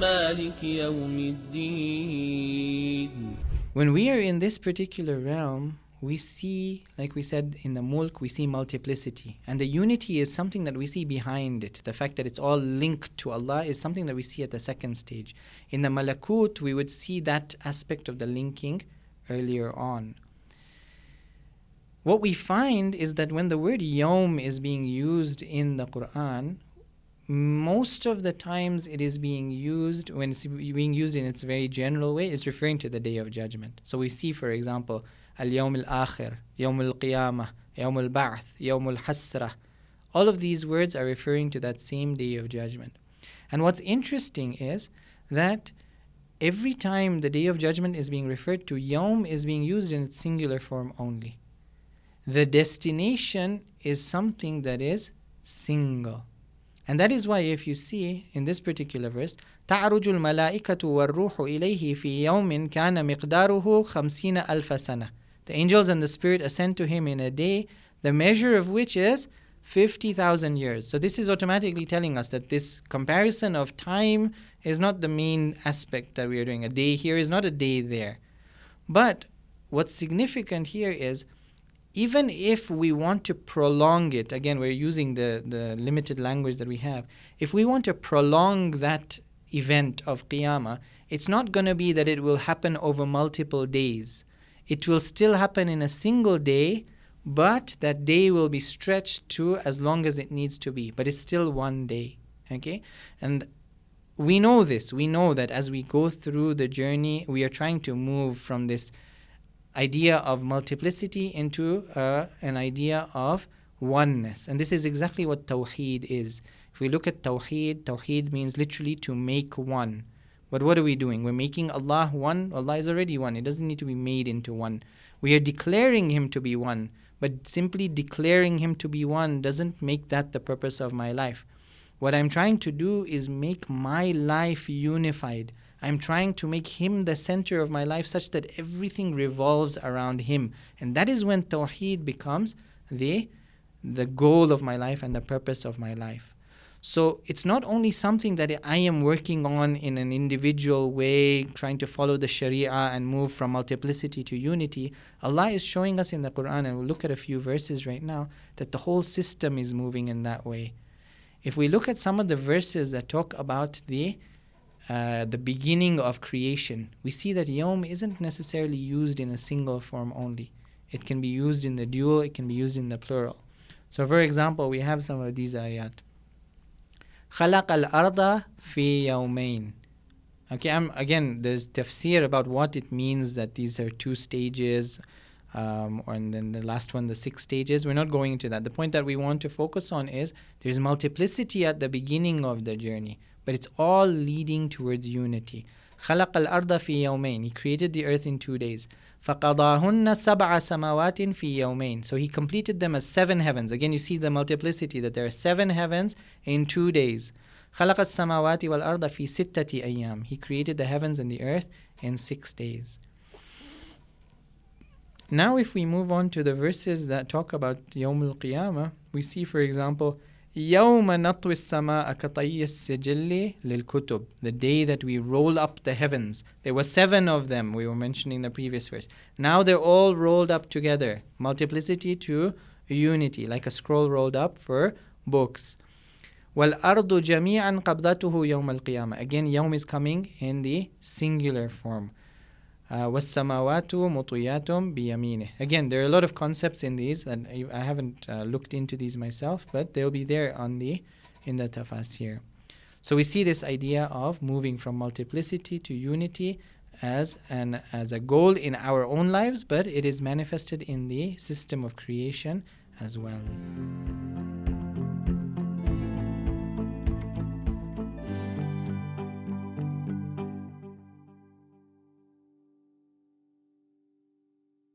مالك يوم الدين. When we are in this particular realm, we see, like we said in the mulk, we see multiplicity. And the unity is something that we see behind it. The fact that it's all linked to Allah is something that we see at the second stage. In the malakut, we would see that aspect of the linking earlier on. What we find is that when the word yawm is being used in the Quran, most of the times it is being used, when it's being used in its very general way, it's referring to the Day of Judgment. So we see, for example, al-yawm al-akhir, yawm al-qiyamah, yawm al-ba'th, yawm al-hasrah. All of these words are referring to that same Day of Judgment. And what's interesting is that every time the Day of Judgment is being referred to, yawm is being used in its singular form only. The destination is something that is single. And that is why if you see in this particular verse, تَعْرُجُ الْمَلَائِكَةُ وَالرُّوحُ إِلَيْهِ فِي يَوْمٍ كَانَ مِقْدَارُهُ 50,000 سَنَةٍ. The angels and the Spirit ascend to him in a day, the measure of which is 50,000 years. So this is automatically telling us that this comparison of time is not the main aspect that we are doing. A day here is not a day there. But what's significant here is, even if we want to prolong it, again, we're using the limited language that we have. If we want to prolong that event of Qiyamah, it's not going to be that it will happen over multiple days. It will still happen in a single day, but that day will be stretched to as long as it needs to be. But it's still one day. Okay? And we know this. We know that as we go through the journey, we are trying to move from this idea of multiplicity into an idea of oneness. And this is exactly what Tawheed is. If we look at Tawheed, Tawheed means literally to make one. But what are we doing? We're making Allah one. Allah is already one. It doesn't need to be made into one. We are declaring Him to be one. But simply declaring Him to be one doesn't make that the purpose of my life. What I'm trying to do is make my life unified. I'm trying to make Him the center of my life such that everything revolves around Him. And that is when Tawheed becomes the goal of my life and the purpose of my life. So it's not only something that I am working on in an individual way, trying to follow the Sharia and move from multiplicity to unity. Allah is showing us in the Quran, and we'll look at a few verses right now, that the whole system is moving in that way. If we look at some of the verses that talk about the beginning of creation, we see that yawm isn't necessarily used in a single form only. It can be used in the dual, it can be used in the plural. So for example, we have some of these ayat. خَلَقَ الْأَرْضَ فِي يَوْمَيْنِ. Okay, again, there's tafsir about what it means that these are two stages, and then the last one, the 6 stages. We're not going into that. The point that we want to focus on is there's multiplicity at the beginning of the journey, but it's all leading towards unity. خَلَقَ الْأَرْضَ فِي يَوْمَيْنِ. He created the earth in 2 days. فَقَضَاهُنَّ سَبْعَ سَمَاوَاتٍ فِي يَوْمَيْنِ. So He completed them as 7 heavens. Again, you see the multiplicity, that there are 7 heavens in 2 days. خَلَقَ السَّمَاوَاتِ وَالْأَرْضَ فِي سِتَّةِ أَيَّامٍ. He created the heavens and the earth in 6 days. Now if we move on to the verses that talk about Yawm al-Qiyamah, we see, for example, يَوْمَ نَطْوِ السَّمَاءَ كَطَيِّ السِّجِلِّ لِلْكُتُبِ. The day that we roll up the heavens. There were 7 of them, we were mentioning in the previous verse. Now they're all rolled up together. Multiplicity to unity, like a scroll rolled up for books. وَالْأَرْضُ جَمِيعًا قَبْضَتُهُ يَوْمَ الْقِيَامَةِ. Again, yawm is coming in the singular form. وَالسَّمَاوَاتُ مُطْوِيَاتٌ بِيَمِينِهِ. Again, there are a lot of concepts in these, and I haven't looked into these myself, but they'll be there in the tafasir. So we see this idea of moving from multiplicity to unity as a goal in our own lives, but it is manifested in the system of creation as well.